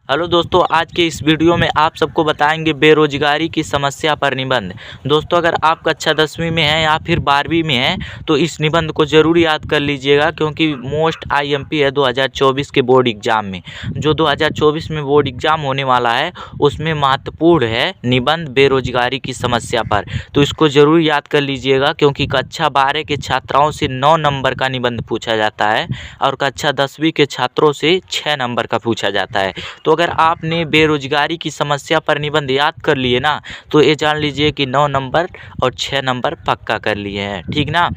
Hello दोस्तों, आज के इस वीडियो में आप सबको बताएंगे बेरोजगारी की समस्या पर निबंध। दोस्तों, अगर आप कक्षा 10वीं में हैं या फिर 12वीं में हैं तो इस निबंध को ज़रूर याद कर लीजिएगा, क्योंकि मोस्ट आईएमपी है 2024 के बोर्ड एग्ज़ाम में। जो 2024 में बोर्ड एग्ज़ाम होने वाला है उसमें महत्वपूर्ण है निबंध बेरोजगारी की समस्या पर। तो इसको ज़रूर याद कर लीजिएगा, क्योंकि कक्षा 12 के छात्राओं से 9 नंबर का निबंध पूछा जाता है और कक्षा 10वीं के छात्रों से 6 नंबर का पूछा जाता है। तो अगर आपने बेरोजगारी की समस्या पर निबंध याद कर लिए ना, तो ये जान लीजिए कि 9 नंबर और 6 नंबर पक्का कर लिए हैं, ठीक ना।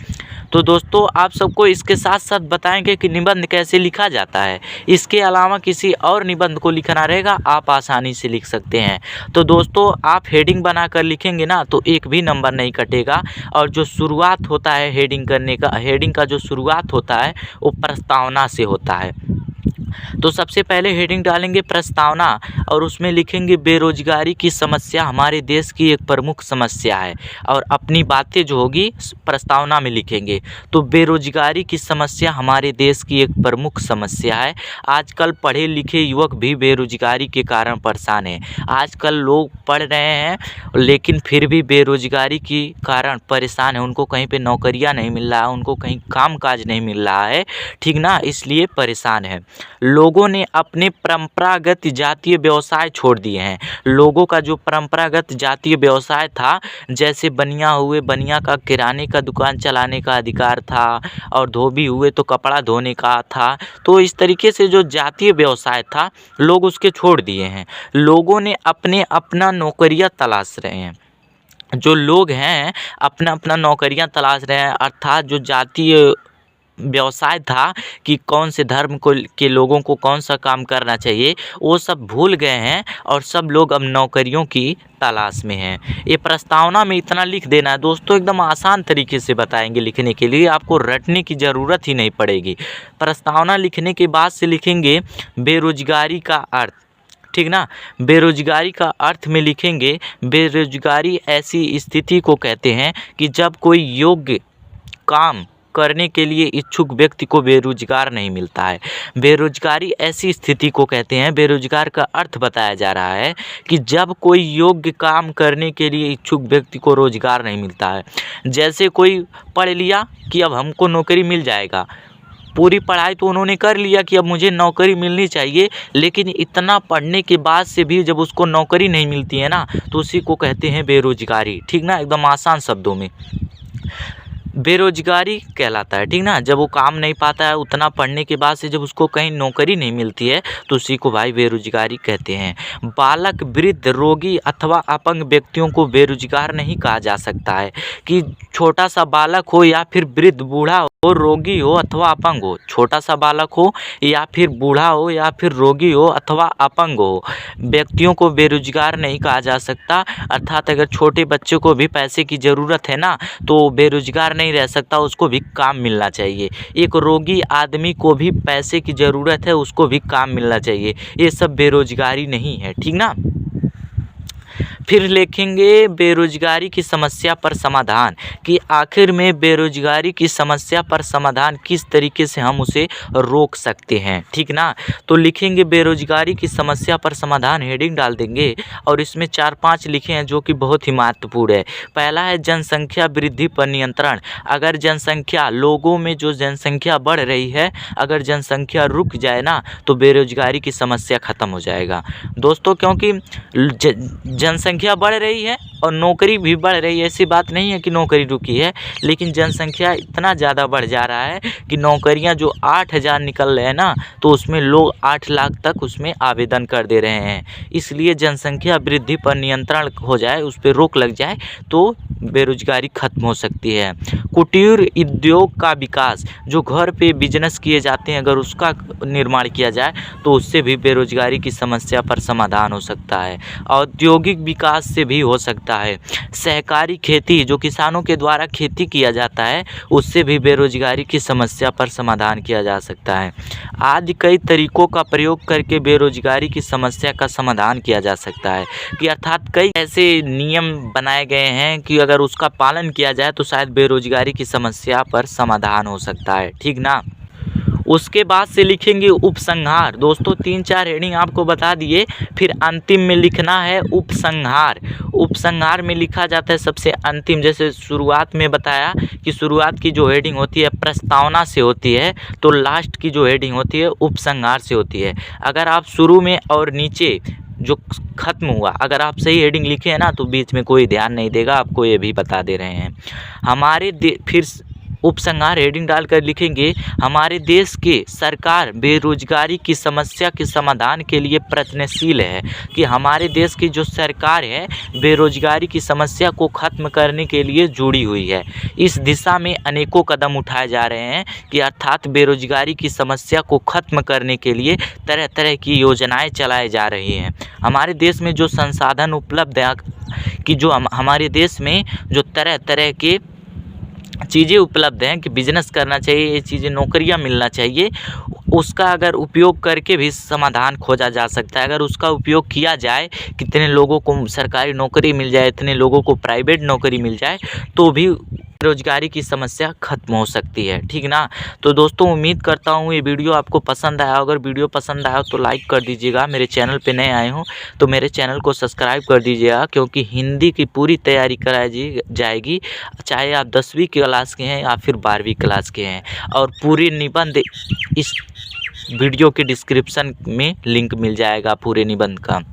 तो दोस्तों, आप सबको इसके साथ साथ बताएंगे कि निबंध कैसे लिखा जाता है। इसके अलावा किसी और निबंध को लिखना रहेगा, आप आसानी से लिख सकते हैं। तो दोस्तों, आप हेडिंग बनाकर लिखेंगे ना तो एक भी नंबर नहीं कटेगा। और जो शुरुआत होता है हेडिंग करने का, हेडिंग का जो शुरुआत होता है वो प्रस्तावना से होता है। तो सबसे पहले हेडिंग डालेंगे प्रस्तावना और उसमें लिखेंगे बेरोजगारी की समस्या हमारे देश की एक प्रमुख समस्या है, और अपनी बातें जो होगी प्रस्तावना में लिखेंगे। तो बेरोजगारी की समस्या हमारे देश की एक प्रमुख समस्या है। आजकल पढ़े लिखे युवक भी बेरोजगारी के कारण परेशान हैं। आजकल लोग पढ़ रहे हैं लेकिन फिर भी बेरोजगारी के कारण परेशान हैं। उनको कहीं पे नौकरियां नहीं मिल रहा है, उनको कहीं काम काज नहीं मिल रहा है, ठीक ना, इसलिए परेशान है। लोगों ने अपने परंपरागत जातीय व्यवसाय छोड़ दिए हैं। लोगों का जो परंपरागत जातीय व्यवसाय था, जैसे बनिया हुए, बनिया का किराने का दुकान चलाने का अधिकार था, और धोबी हुए तो कपड़ा धोने का था। तो इस तरीके से जो जातीय व्यवसाय था लोग उसके छोड़ दिए हैं। लोगों ने अपने अपना नौकरियां तलाश रहे हैं। जो लोग हैं अपना अपना नौकरियां तलाश रहे हैं, अर्थात जो जातीय व्यवसाय था कि कौन से धर्म को के लोगों को कौन सा काम करना चाहिए, वो सब भूल गए हैं और सब लोग अब नौकरियों की तलाश में हैं। ये प्रस्तावना में इतना लिख देना है दोस्तों, एकदम आसान तरीके से बताएंगे लिखने के लिए, आपको रटने की ज़रूरत ही नहीं पड़ेगी। प्रस्तावना लिखने के बाद से लिखेंगे बेरोजगारी का अर्थ, ठीक ना। बेरोजगारी का अर्थ में लिखेंगे बेरोजगारी ऐसी स्थिति को कहते हैं कि जब कोई योग्य काम करने के लिए इच्छुक व्यक्ति को बेरोजगार नहीं मिलता है। बेरोजगारी ऐसी स्थिति को कहते हैं, बेरोजगार का अर्थ बताया जा रहा है कि जब कोई योग्य काम करने के लिए इच्छुक व्यक्ति को रोजगार नहीं मिलता है। जैसे कोई पढ़ लिया कि अब हमको नौकरी मिल जाएगा, पूरी पढ़ाई तो उन्होंने कर लिया कि अब मुझे नौकरी मिलनी चाहिए, लेकिन इतना पढ़ने के बाद से भी जब उसको नौकरी नहीं मिलती है ना, तो उसी को कहते हैं बेरोजगारी, ठीक ना, एकदम आसान शब्दों में बेरोजगारी कहलाता है, ठीक ना। जब वो काम नहीं पाता है, उतना पढ़ने के बाद से जब उसको कहीं नौकरी नहीं मिलती है तो उसी को भाई बेरोजगारी कहते हैं। बालक, वृद्ध, रोगी अथवा अपंग व्यक्तियों को बेरोजगार नहीं कहा जा सकता है। कि छोटा सा बालक हो या फिर वृद्ध, बूढ़ा हो, रोगी हो अथवा अपंग हो, छोटा सा बालक हो या फिर बूढ़ा हो या फिर रोगी हो अथवा अपंग हो, व्यक्तियों को बेरोजगार नहीं कहा जा सकता। अर्थात अगर छोटे बच्चे को भी पैसे की ज़रूरत है ना, तो बेरोजगार नहीं रह सकता, उसको भी काम मिलना चाहिए। एक रोगी आदमी को भी पैसे की ज़रूरत है, उसको भी काम मिलना चाहिए। ये सब बेरोजगारी नहीं है, ठीक ना। फिर लिखेंगे बेरोजगारी की समस्या पर समाधान, कि आखिर में बेरोजगारी की समस्या पर समाधान किस तरीके से हम उसे रोक सकते हैं, ठीक ना। तो लिखेंगे बेरोजगारी की समस्या पर समाधान, हेडिंग डाल देंगे और इसमें 4-5 लिखे हैं जो कि बहुत ही महत्वपूर्ण है। पहला है जनसंख्या वृद्धि पर नियंत्रण। अगर जनसंख्या, लोगों में जो जनसंख्या बढ़ रही है, अगर जनसंख्या रुक जाए ना तो बेरोजगारी की समस्या ख़त्म हो जाएगा दोस्तों। क्योंकि जनसंख्या बढ़ रही है और नौकरी भी बढ़ रही है, ऐसी बात नहीं है कि नौकरी रुकी है, लेकिन जनसंख्या इतना ज़्यादा बढ़ जा रहा है कि नौकरियां जो 8,000 निकल रहे हैं ना, तो उसमें लोग 8 लाख तक उसमें आवेदन कर दे रहे हैं। इसलिए जनसंख्या वृद्धि पर नियंत्रण हो जाए, उस पर रोक लग जाए तो बेरोजगारी खत्म हो सकती है। कुटीर उद्योग का विकास, जो घर पे बिजनेस किए जाते हैं, अगर उसका निर्माण किया जाए तो उससे भी बेरोजगारी की समस्या पर समाधान हो सकता है। औद्योगिक विकास से भी हो सकता है। सहकारी खेती, जो किसानों के द्वारा खेती किया जाता है, उससे भी बेरोजगारी की समस्या पर समाधान किया जा सकता है। आदि कई तरीकों का प्रयोग करके बेरोजगारी की समस्या का समाधान किया जा सकता है। कि अर्थात कई ऐसे नियम बनाए गए हैं कि अगर उसका पालन किया जाए तो शायद बेरोजगारी की समस्या पर समाधान हो सकता है, ठीक ना। उसके बाद से लिखेंगे उपसंहार। दोस्तों 3-4 हेडिंग आपको बता दिए, फिर अंतिम में लिखना है उपसंहार। उपसंहार में लिखा जाता है सबसे अंतिम, जैसे शुरुआत में बताया कि शुरुआत की जो हेडिंग होती है प्रस्तावना से होती है, तो लास्ट की जो हेडिंग होती है उपसंहार से होती है। अगर आप शुरू में और नीचे जो खत्म हुआ, अगर आप सही हेडिंग लिखे हैं ना, तो बीच में कोई ध्यान नहीं देगा, आपको ये भी बता दे रहे हैं। फिर उपसंहार हेडिंग डालकर लिखेंगे, हमारे देश के सरकार बेरोजगारी की समस्या के समाधान के लिए प्रयत्नशील है। कि हमारे देश की जो सरकार है बेरोजगारी की समस्या को ख़त्म करने के लिए जुड़ी हुई है। इस दिशा में अनेकों कदम उठाए जा रहे हैं कि अर्थात बेरोजगारी की समस्या को ख़त्म करने के लिए तरह तरह की योजनाएं चलाई जा रही हैं। हमारे देश में जो संसाधन उपलब्ध है कि जो हमारे देश में जो तरह तरह के चीज़ें उपलब्ध हैं कि बिजनेस करना चाहिए, ये चीज़ें नौकरियां मिलना चाहिए, उसका अगर उपयोग करके भी समाधान खोजा जा सकता है। अगर उसका उपयोग किया जाए, कितने लोगों को सरकारी नौकरी मिल जाए, इतने लोगों को प्राइवेट नौकरी मिल जाए, तो भी बेरोजगारी की समस्या खत्म हो सकती है। ठीक ना। तो दोस्तों उम्मीद करता हूँ ये वीडियो आपको पसंद आया। अगर वीडियो पसंद आया तो लाइक कर दीजिएगा। मेरे चैनल पे नए आए हो तो मेरे चैनल को सब्सक्राइब कर दीजिएगा, क्योंकि हिंदी की पूरी तैयारी कराई जाएगी, चाहे आप 10वीं क्लास के हैं या फिर 12वीं क्लास के हैं। और पूरी निबंध इस वीडियो के डिस्क्रिप्शन में लिंक मिल जाएगा पूरे निबंध का।